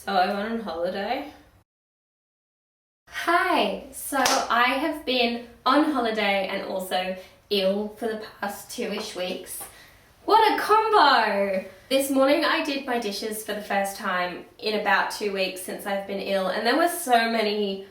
So I went on holiday. Hi! So I have been on holiday and also ill for the past 2-ish weeks. What a combo! This morning I did my dishes for the first time in about 2 weeks since I've been ill, and there were so many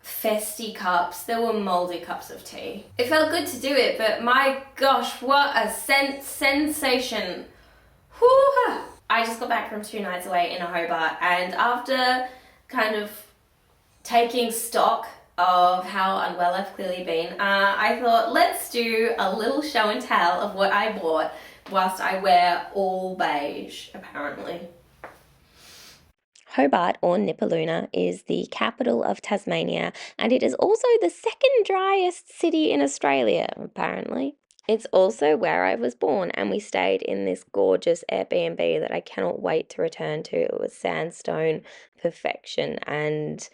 festy cups. There were moldy cups of tea. It felt good to do it, but my gosh, what a sensation. Whew. I just got back from 2 nights away in a Hobart, and after kind of taking stock of how unwell I've clearly been, I thought let's do a little show and tell of what I bought whilst I wear all beige, apparently. Hobart, or Nipaluna, is the capital of Tasmania, and it is also the second driest city in Australia, apparently. It's also where I was born, and we stayed in this gorgeous Airbnb that I cannot wait to return to. It was sandstone perfection, and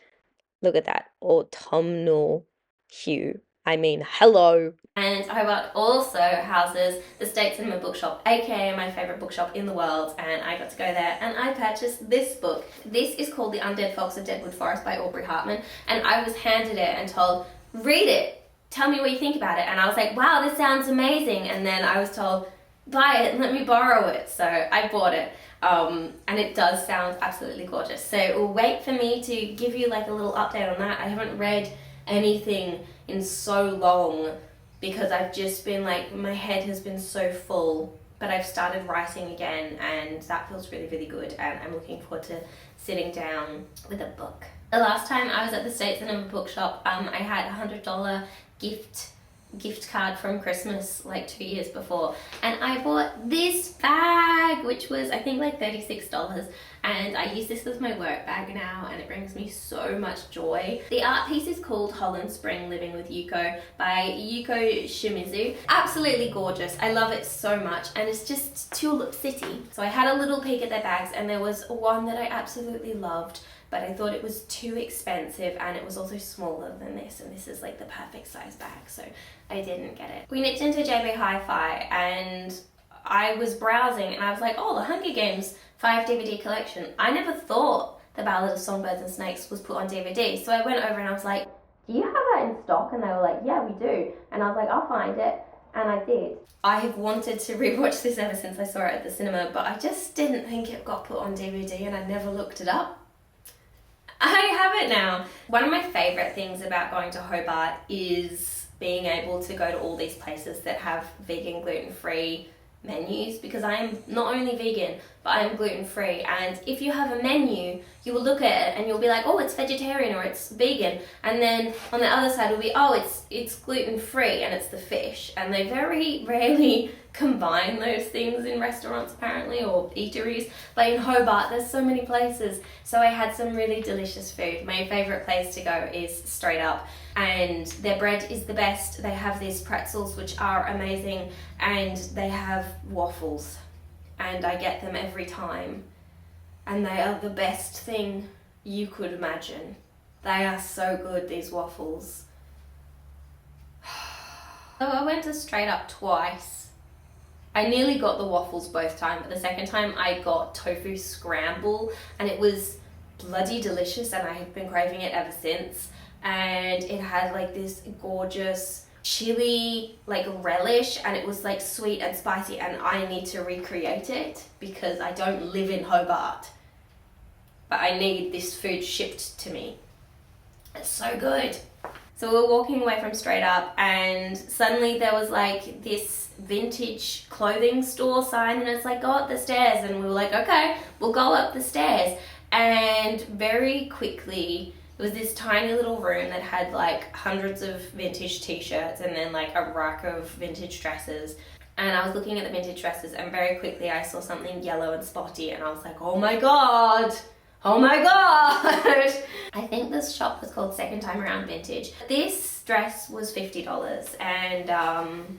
look at that autumnal hue. I mean, hello. And Hobart also houses the State Cinema Bookshop, aka my favourite bookshop in the world, and I got to go there and I purchased this book. This is called The Undead Folks of Deadwood Forest by Aubrey Hartman, and I was handed it and told, read it, tell me what you think about it, and I was like, wow, this sounds amazing, and then I was told, buy it and let me borrow it, so I bought it. And it does sound absolutely gorgeous. So wait for me to give you like a little update on that. I haven't read anything in so long because I've just been like, my head has been so full, but I've started writing again and that feels really, really good, and I'm looking forward to sitting down with a book. The last time I was at the State Cinema Bookshop, I had a $100 gift card from Christmas like 2 years before, and I bought this bag which was I think like $36, and I use this as my work bag now and it brings me so much joy. The art piece is called Holland Spring Living with Yuko by Yuko Shimizu. Absolutely gorgeous. I love it so much, and it's just Tulip City. So I had a little peek at their bags and there was one that I absolutely loved, but I thought it was too expensive and it was also smaller than this, and this is like the perfect size bag, so I didn't get it. We nipped into JB Hi-Fi and I was browsing and I was like, oh, the Hunger Games 5 DVD collection. I never thought The Ballad of Songbirds and Snakes was put on DVD, so I went over and I was like, do you have that in stock? And they were like, yeah, we do. And I was like, I'll find it. And I did. I have wanted to rewatch this ever since I saw it at the cinema, but I just didn't think it got put on DVD and I never looked it up. I have it now. One of my favourite things about going to Hobart is being able to go to all these places that have vegan, gluten-free menus, because I am not only vegan, but I am gluten-free, and if you have a menu, you will look at it and you'll be like, oh, it's vegetarian or it's vegan, and then on the other side will be, oh, it's gluten-free and it's the fish, and they very rarely combine those things in restaurants apparently, or eateries, but in Hobart there's so many places. So I had some really delicious food. My favourite place to go is Straight Up, and their bread is the best. They have these pretzels which are amazing, and they have waffles, and I get them every time, and they are the best thing you could imagine. They are so good, these waffles. So I went to Straight Up twice. I nearly got the waffles both times, but the second time I got tofu scramble, and it was bloody delicious, and I have been craving it ever since. And it had like this gorgeous chili like relish, and it was like sweet and spicy, and I need to recreate it because I don't live in Hobart, but I need this food shipped to me. It's so good. So we were walking away from Straight Up and suddenly there was like this vintage clothing store sign, and it's like, go up the stairs, and we were like, okay, we'll go up the stairs. And very quickly it was this tiny little room that had like hundreds of vintage t-shirts and then like a rack of vintage dresses. And I was looking at the vintage dresses, and very quickly I saw something yellow and spotty, and I was like, oh my god! Oh my god! I think this shop was called Second Time Around Vintage. This dress was $50, and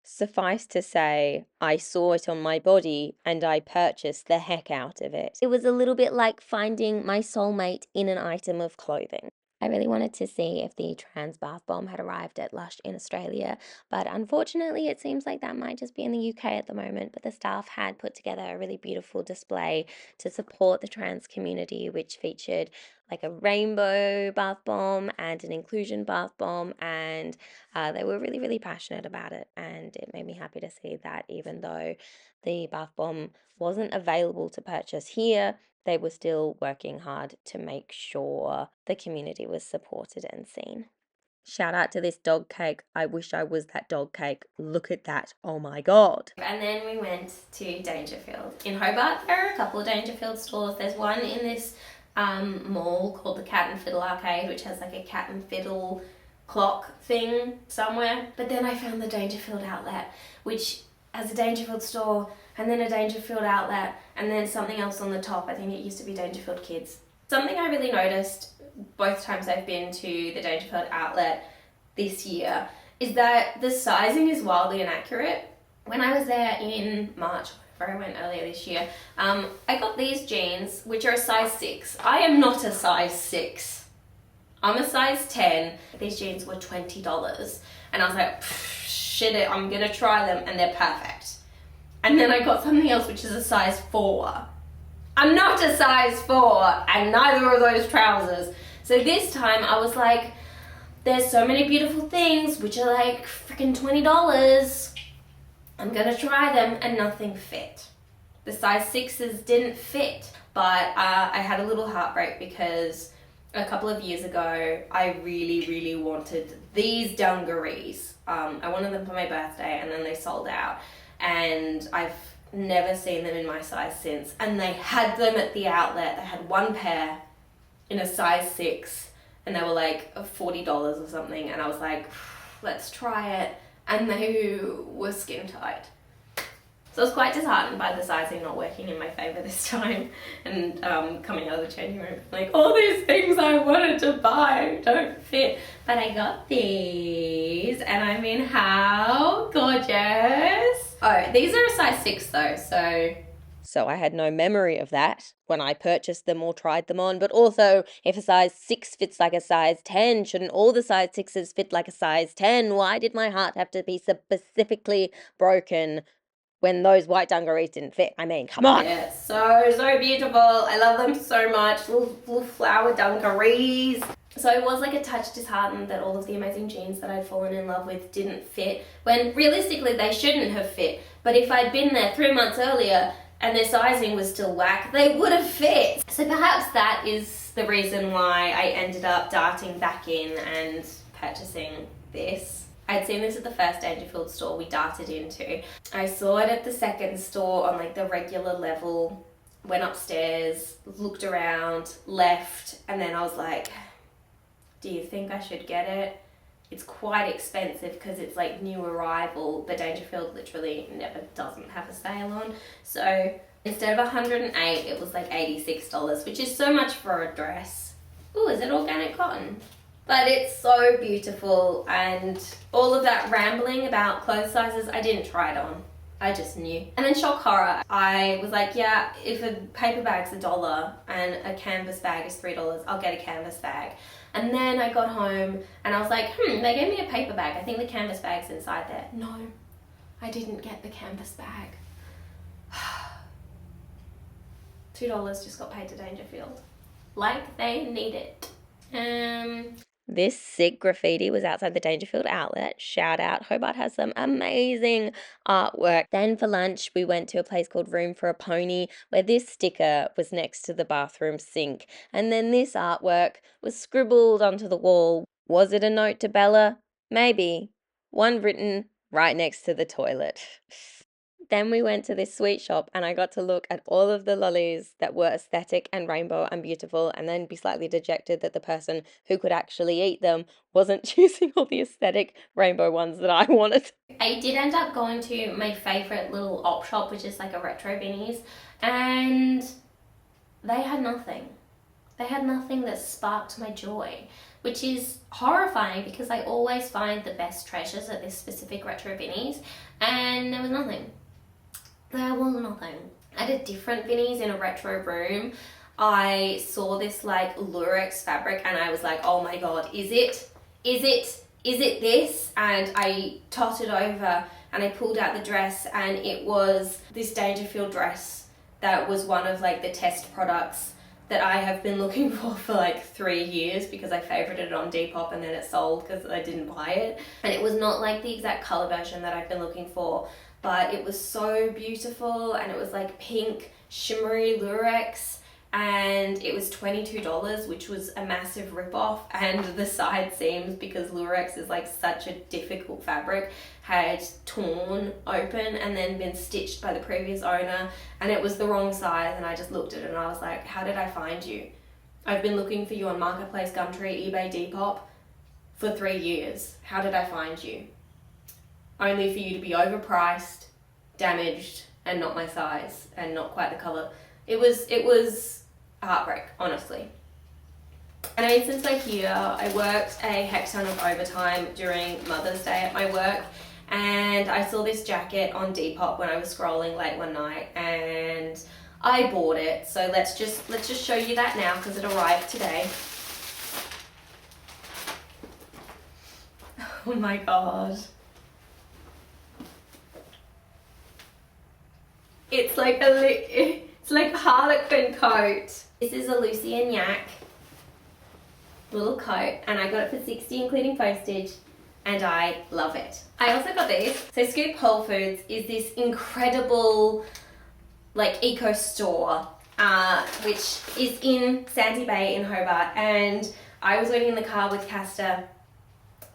Suffice to say, I saw it on my body and I purchased the heck out of it. It was a little bit like finding my soulmate in an item of clothing. I really wanted to see if the trans bath bomb had arrived at Lush in Australia, but unfortunately it seems like that might just be in the UK at the moment. But the staff had put together a really beautiful display to support the trans community, which featured like a rainbow bath bomb and an inclusion bath bomb, and they were really, really passionate about it, and it made me happy to see that even though the bath bomb wasn't available to purchase here, they were still working hard to make sure the community was supported and seen. Shout out to this dog cake. I wish I was that dog cake. Look at that. Oh my God. And then we went to Dangerfield. In Hobart, there are a couple of Dangerfield stores. There's one in this mall called the Cat and Fiddle Arcade, which has like a cat and fiddle clock thing somewhere. But then I found the Dangerfield outlet, which has a Dangerfield store and then a Dangerfield outlet and then something else on the top. I think it used to be Dangerfield Kids. Something I really noticed both times I've been to the Dangerfield outlet this year is that the sizing is wildly inaccurate. When I was there in March, where I went earlier this year, I got these jeans, which are a size 6. I am not a size 6. I'm a size 10. These jeans were $20. And I was like, shit it, I'm gonna try them, and they're perfect. And then I got something else, which is a size 4. I'm not a size 4, and neither are those trousers. So this time I was like, there's so many beautiful things, which are like freaking $20. I'm gonna try them, and nothing fit. The size 6s didn't fit, but I had a little heartbreak because a couple of years ago, I really, really wanted these dungarees. I wanted them for my birthday, and then they sold out, and I've never seen them in my size since. And they had them at the outlet. They had one pair in a size 6, and they were like $40 or something, and I was like, let's try it, and they were skin tight. So I was quite disheartened by the sizing not working in my favour this time, and coming out of the changing room like, all these things I wanted to buy don't fit, but I got these, and I mean, how gorgeous. Oh, these are a size 6 though, So I had no memory of that when I purchased them or tried them on. But also, if a size 6 fits like a size 10, shouldn't all the size 6s fit like a size 10? Why did my heart have to be specifically broken when those white dungarees didn't fit? I mean, come on. yeah, so beautiful. I love them so much. Little flower dungarees. So I was like a touch disheartened that all of the amazing jeans that I'd fallen in love with didn't fit, when realistically they shouldn't have fit. But if I'd been there 3 months earlier and their sizing was still whack, they would have fit. So perhaps that is the reason why I ended up darting back in and purchasing this. I'd seen this at the first Dangerfield store we darted into. I saw it at the second store on like the regular level, went upstairs, looked around, left, and then I was like, do you think I should get it? It's quite expensive because it's like new arrival, but Dangerfield literally never doesn't have a sale on. So instead of $108, it was like $86, which is so much for a dress. Ooh, is it organic cotton? But it's so beautiful, and all of that rambling about clothes sizes, I didn't try it on. I just knew. And then shock horror, I was like, yeah, if a paper bag's $1 and a canvas bag is $3, I'll get a canvas bag. And then I got home and I was like, they gave me a paper bag. I think the canvas bag's inside there. No, I didn't get the canvas bag. $2 just got paid to Dangerfield. Like they need it. This sick graffiti was outside the Dangerfield outlet. Shout out. Hobart has some amazing artwork. Then for lunch, we went to a place called Room for a Pony, where this sticker was next to the bathroom sink. And then this artwork was scribbled onto the wall. Was it a note to Bella? Maybe. One written right next to the toilet. Then we went to this sweet shop and I got to look at all of the lollies that were aesthetic and rainbow and beautiful, and then be slightly dejected that the person who could actually eat them wasn't choosing all the aesthetic rainbow ones that I wanted. I did end up going to my favourite little op shop, which is like a retro beanies, and they had nothing. They had nothing that sparked my joy, which is horrifying because I always find the best treasures at this specific retro beanies, and there was nothing. There was nothing. I had a different beanies in a retro room. I saw this like lurex fabric and I was like, oh my god, is it this? And I tossed it over and I pulled out the dress, and it was this Dangerfield dress that was one of like the test products that I have been looking for like 3 years, because I favorited it on Depop and then it sold because I didn't buy it. And it was not like the exact color version that I've been looking for, but it was so beautiful, and it was like pink shimmery lurex, and it was $22, which was a massive ripoff. And the side seams, because lurex is like such a difficult fabric, had torn open and then been stitched by the previous owner, and it was the wrong size. And I just looked at it and I was like, how did I find you? I've been looking for you on Marketplace, Gumtree, eBay, Depop for 3 years. How did I find you? Only for you to be overpriced, damaged, and not my size, and not quite the color. It was heartbreak, honestly. And I mean, since we're here, I worked a heck ton of overtime during Mother's Day at my work, and I saw this jacket on Depop when I was scrolling late one night, and I bought it. So let's just show you that now, because it arrived today. Oh my god. It's like harlequin coat. This is a Lucy and Yak little coat, and I got it for $60 including postage, and I love it. I also got this. So Scoop Whole Foods is this incredible like eco store, which is in Sandy Bay in Hobart, and I was waiting in the car with Casta,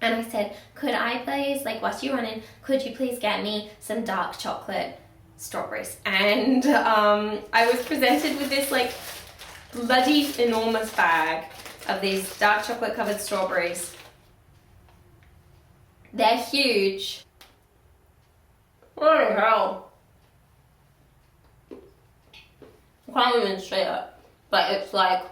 and I said, could I please, like, whilst you're running, could you please get me some dark chocolate strawberries? And I was presented with this like bloody enormous bag of these dark chocolate covered strawberries. They're huge. What the hell? I can't even see it, but it's like,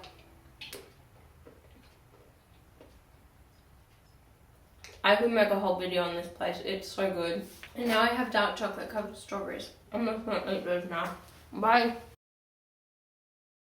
I could make a whole video on this place. It's so good. And now I have dark chocolate covered strawberries. I'm just gonna eat those now. Bye.